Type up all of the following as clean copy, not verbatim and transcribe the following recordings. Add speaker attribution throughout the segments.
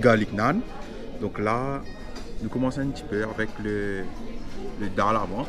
Speaker 1: garlic naan. Donc là, nous commençons un petit peu avec le dal avant.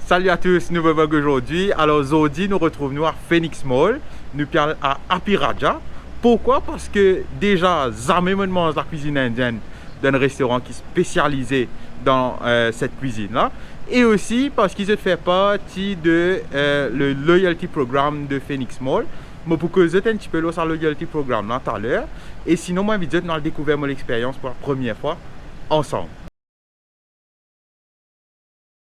Speaker 1: Salut à tous, nous voyons aujourd'hui. Alors aujourd'hui, nous retrouvons à Phoenix Mall, nous parlons à Happy Raja. Pourquoi? Parce que déjà, jamais me mange la cuisine indienne d'un restaurant qui est spécialisé dans cette cuisine-là. Et aussi parce qu'ils fait partie de le loyalty programme de Phoenix Mall. Mais pour que vous êtes un petit peu là sur le loyalty programme là tout à l'heure. Et sinon, moi, je vais découvrir mon expérience pour la première fois ensemble.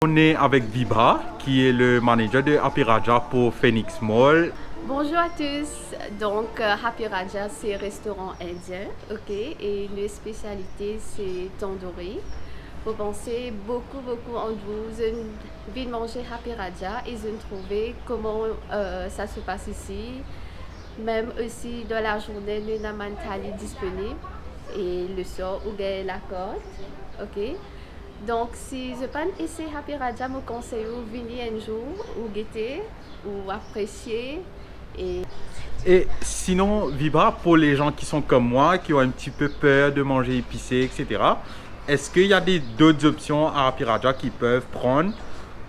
Speaker 1: On est avec Vibha, qui est le manager de Happy Raja pour Phoenix Mall.
Speaker 2: Bonjour à tous, donc Happy Raja c'est un restaurant indien, ok, et une spécialité c'est tandoori. Vous pensez beaucoup en vous viennent manger Happy Raja et vous trouvez comment ça se passe ici. Même aussi dans la journée, nous avons un thali disponible et le soir où est la corde, ok. Donc si je pense ici Happy Raja, je conseille de venir un jour ou guetter ou apprécier.
Speaker 1: Et sinon, Vibha, pour les gens qui sont comme moi, qui ont un petit peu peur de manger épicé, etc., est-ce qu'il y a d'autres options à Happy Raja qu'ils peuvent prendre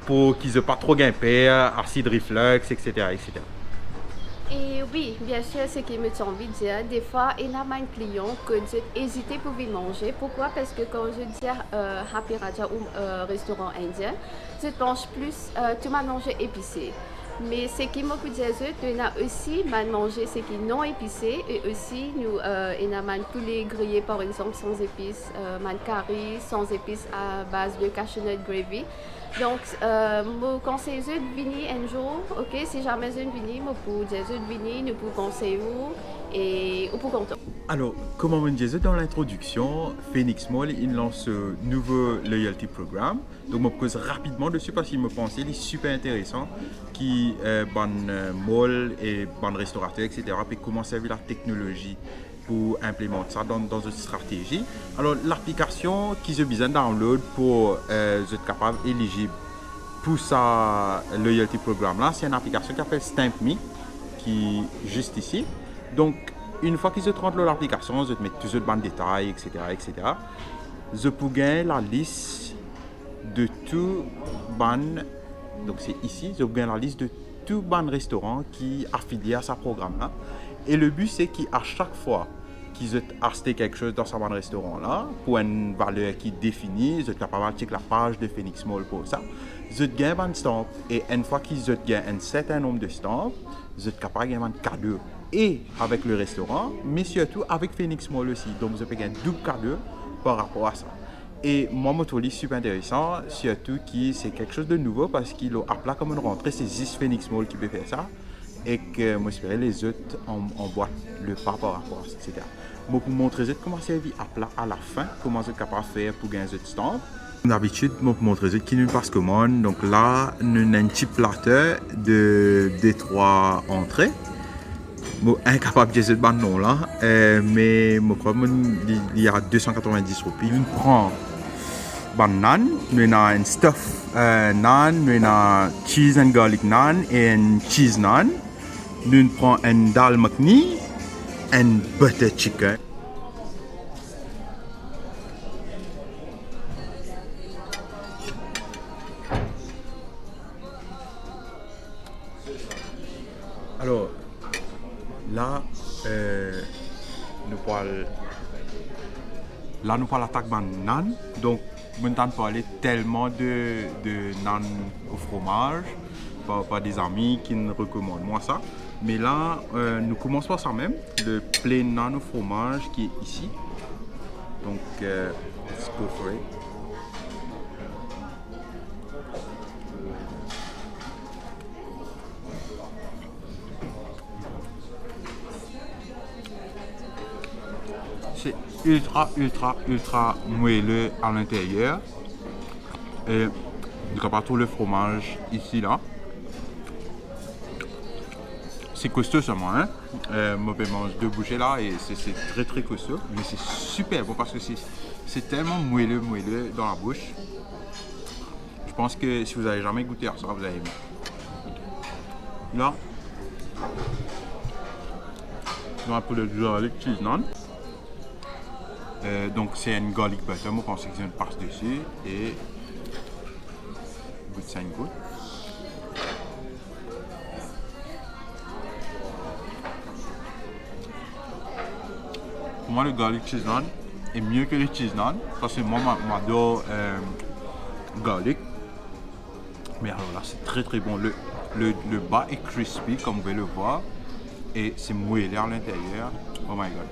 Speaker 1: pour qu'ils n'aient pas trop grimper, acide reflux, etc., etc.?
Speaker 2: Et oui, bien sûr, ce qui me semble envie de dire, des fois, il y a un client que j'hésitais pour venir manger. Pourquoi? Parce que quand je dis Happy Raja ou restaurant indien, je pense plus tout ma manger épicé. Mais ce qui m'a pu dire, il y a aussi manger ce qui est non épicé et aussi nous il y a poulet grillé par exemple sans épices, curry sans épices à base de cashew nut gravy. Donc, je conseille de venir un jour, ok, si jamais je venir, je peux dire de venir, nous pouvons conseiller et vous pouvez content.
Speaker 1: Alors, comme on me disait dans l'introduction, Phoenix Mall, il lance ce nouveau loyalty programme. Donc, je me pose rapidement dessus parce qu'il me pensait il est super intéressant, qui ban mall et ban restaurateur, etc. Puis comment servir la technologie pour implémenter ça dans une stratégie. Alors, l'application qu'ils ont besoin de download pour être capable éligible pour ça loyalty programme là, c'est une application qui s'appelle Stamp Me, qui est juste ici. Donc, une fois qu'ils rentrent dans l'application, ils mettent tous les détails, etc., etc. Je peux gagner la liste de tous les, donc c'est ici, je peux gagner la liste de tous les restaurants qui sont affiliés à ce programme-là. Et le but, c'est qu'à chaque fois qu'ils ont acheté quelque chose dans ce restaurant-là, pour une valeur qui est définie, ils sont capables de checker la page de Phoenix Mall pour ça. Ils ont gagné un stamp. Et une fois qu'ils ont gagné un certain nombre de stamps, ils sont capables de gagner un cadeau. Et avec le restaurant, mais surtout avec Phoenix Mall aussi. Donc, vous avez un double cadeau par rapport à ça. Et moi, je trouve super intéressant, surtout que c'est quelque chose de nouveau parce qu'il a appelé comme une rentrée, c'est juste Phoenix Mall qui peut faire ça. Et que moi, j'espère les autres en boîte le pas par rapport à ça, etc. Moi, pour montrer comment servir à plat à la fin, comment vous êtes capable de faire pour gagner un stamp. D'habitude, moi, pour montrer qui nous passe commande. Donc là, nous avons un petit plateau de 3 entrées. Je suis incapable de dire ce nom là, mais je crois qu'il y a 290 roupies. On prend naan, nous avons un stuff naan, nous avons cheese and garlic naan et un cheese naan. Nous prenons un dal makhni et butter chicken. Alors, là, nous parlons l'attaque de naan. Donc, nous ne parler tellement de naan au fromage par des amis qui nous recommandent moi ça. Mais là, nous commençons par ça même, le plain naan au fromage qui est ici. Donc, let's go for it. C'est ultra moelleux à l'intérieur. Et il n'y a pas tout le fromage ici, là. C'est costaud seulement, hein. Moi, je mange 2 bouchées là et c'est très costaud. Mais c'est super bon parce que c'est tellement moelleux dans la bouche. Je pense que si vous n'avez jamais goûté à ça, vous allez aimer. Là, On va pour le garlic cheese naan. Donc c'est une garlic butter, je pense que c'est une passe dessus et goûte ça une goutte. Pour moi le garlic cheese naan est mieux que le cheese naan parce que moi j'adore garlic. Mais alors là c'est très très bon. Le bas est crispy comme vous pouvez le voir et c'est moelleux à l'intérieur. Oh my god.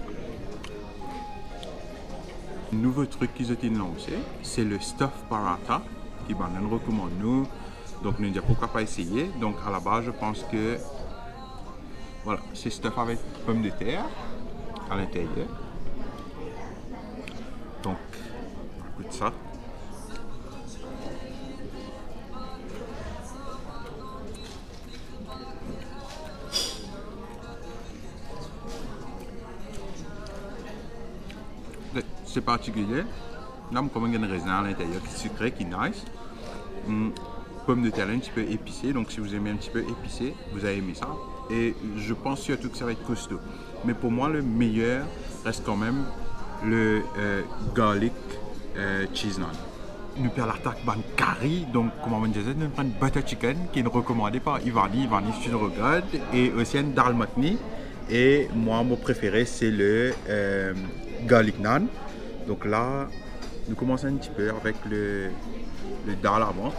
Speaker 1: Un nouveau truc qu'ils ont lancé, c'est le stuff paratha qui nous recommande nous. Donc nous disons pourquoi pas essayer. Donc à la base je pense que voilà, c'est stuff avec pommes de terre à l'intérieur. Donc on goûte ça. C'est particulier. Là, comme il y a une raisin à l'intérieur qui est sucré, qui est nice. Pomme de terre un petit peu épicée. Donc, si vous aimez un petit peu épicé, vous allez aimer ça. Et je pense surtout que ça va être costaud. Mais pour moi, le meilleur reste quand même le garlic cheese naan. Nous perdons l'attaque ban curry. Donc, comme on disait, nous prenons butter chicken qui est recommandé par Ivani. Ivani, si tu le regardes. Et aussi un dal makhani. Et moi, mon préféré, c'est le garlic naan. Donc là, nous commençons un petit peu avec le dal avant.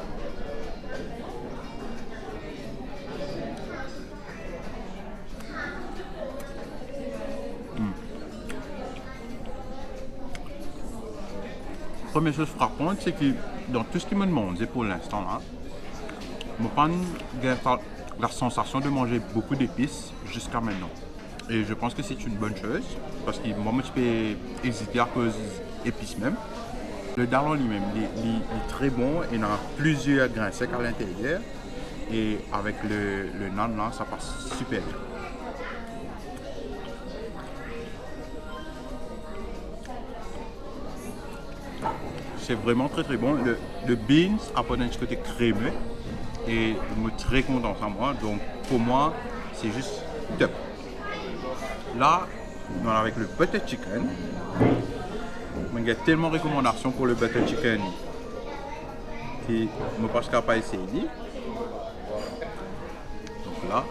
Speaker 1: Première chose frappante, c'est que dans tout ce qu'ils me demandent pour l'instant là, je prends la sensation de manger beaucoup d'épices jusqu'à maintenant. Et je pense que c'est une bonne chose parce que moi je peux hésiter à cause d'épices même. Le dal en lui-même il est très bon et il a plusieurs grains secs à l'intérieur et avec le naan là ça passe super bien. C'est vraiment très très bon. Le beans apporte un petit côté crémeux et je suis très content de moi. Donc pour moi c'est juste top. Là, avec le butter chicken, il y a tellement de recommandations pour le butter chicken que je ne pense pas essayer. Donc là,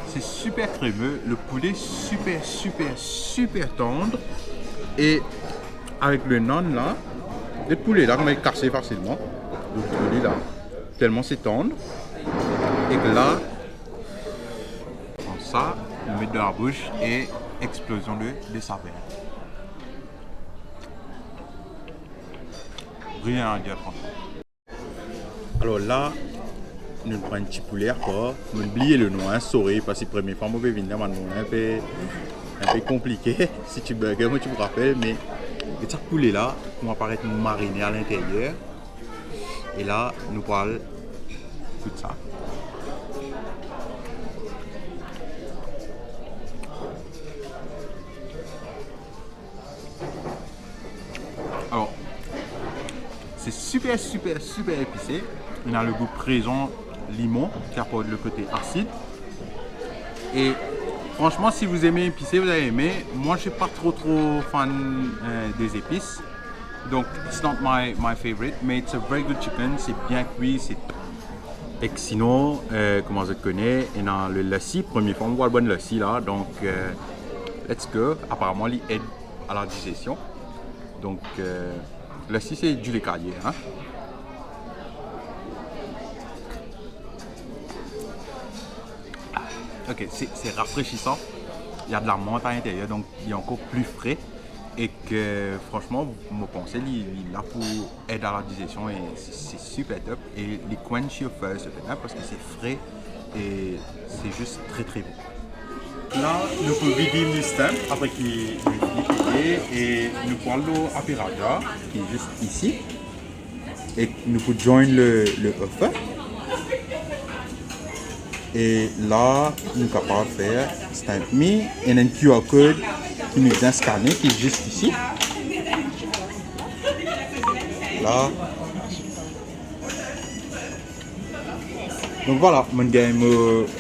Speaker 1: c'est super crémeux, le poulet super tendre. Et avec le naan là, le poulet là, on va casser facilement. Le poulet là, tellement c'est tendre. Et que là, comme ça, on met dans la bouche et explosion de saveur. Rien à dire franchement. Alors là, nous prenons un petit poulet encore. Nous oublions le nom, sorry, parce que la première fois, je vais venir, un peu compliqué. Si tu burger, moi tu me rappelles, mais ce poulet là, on va paraître mariné à l'intérieur. Et là, nous parlons tout ça. Alors, c'est super épicé. On a le goût présent limon qui apporte le côté acide. Et franchement, si vous aimez épicé, vous allez aimer. Moi, je suis pas trop fan des épices. Donc, it's not my favorite, mais it's a very good chicken. C'est bien cuit, c'est top. Et sinon, comment je te connais, on a le lassi. Première fois, on voit le bon lassi là. Donc, let's go. Apparemment, il aide à la digestion. Donc, lassi, c'est du lait caillé. Hein? Ok, c'est rafraîchissant. Il y a de la menthe à l'intérieur, donc il est encore plus frais. Et que franchement, je pense qu'il est là pour aider à la digestion et c'est super top. Et les quench your thirst parce que c'est frais et c'est juste très bon. Là, nous pouvons vider le stem après qu'il est piqué et nous prenons l'apiraja qui est juste ici. Et nous pouvons joindre le œuf. Et là, nous sommes capables de faire Stamp Me et un QR code qui nous est scanné qui est juste ici. là. Donc voilà, mon game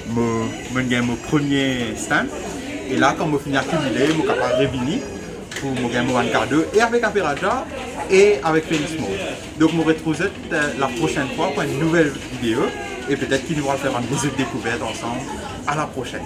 Speaker 1: mon premier stamp. Et là, quand je finis accumuler, je suis capable de revenir pour mon game One K2 et avec Aperaja et avec Phoenix Mode. Donc je me retrouve la prochaine fois pour une nouvelle vidéo et peut-être qu'il nous va faire une des découvertes ensemble. À la prochaine.